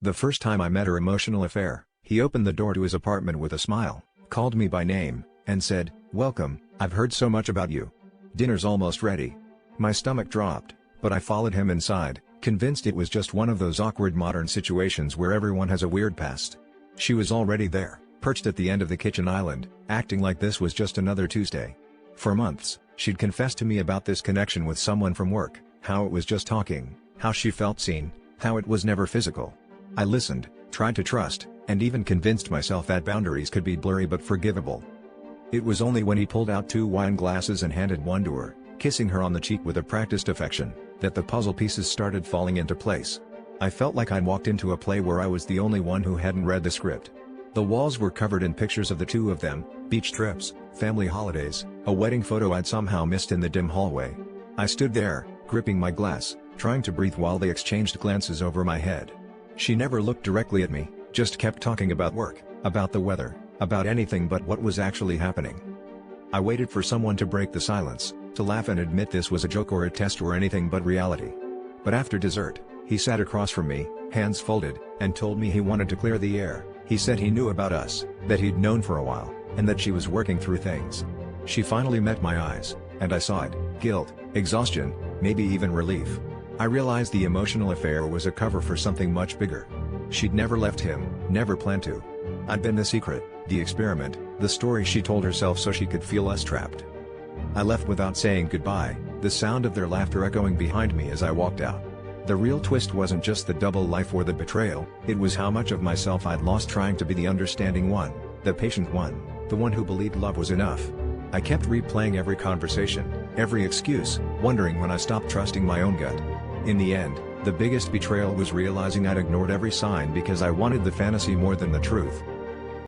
The first time I met her emotional affair, he opened the door to his apartment with a smile, called me by name, and said, "Welcome, I've heard so much about you. Dinner's almost ready." My stomach dropped, but I followed him inside, convinced it was just one of those awkward modern situations where everyone has a weird past. She was already there, perched at the end of the kitchen island, acting like this was just another Tuesday. For months, she'd confessed to me about this connection with someone from work, how it was just talking, how she felt seen, how it was never physical. I listened, tried to trust, and even convinced myself that boundaries could be blurry but forgivable. It was only when he pulled out 2 wine glasses and handed one to her, kissing her on the cheek with a practiced affection, that the puzzle pieces started falling into place. I felt like I'd walked into a play where I was the only one who hadn't read the script. The walls were covered in pictures of the two of them, beach trips, family holidays, a wedding photo I'd somehow missed in the dim hallway. I stood there, gripping my glass, trying to breathe while they exchanged glances over my head. She never looked directly at me, just kept talking about work, about the weather, about anything but what was actually happening. I waited for someone to break the silence, to laugh and admit this was a joke or a test or anything but reality. But after dessert, he sat across from me, hands folded, and told me he wanted to clear the air. He said he knew about us, that he'd known for a while, and that she was working through things. She finally met my eyes, and I saw it: guilt, exhaustion, maybe even relief. I realized the emotional affair was a cover for something much bigger. She'd never left him, never planned to. I'd been the secret, the experiment, the story she told herself so she could feel less trapped. I left without saying goodbye, the sound of their laughter echoing behind me as I walked out. The real twist wasn't just the double life or the betrayal, it was how much of myself I'd lost trying to be the understanding one, the patient one, the one who believed love was enough. I kept replaying every conversation, every excuse, wondering when I stopped trusting my own gut. In the end, the biggest betrayal was realizing I'd ignored every sign because I wanted the fantasy more than the truth.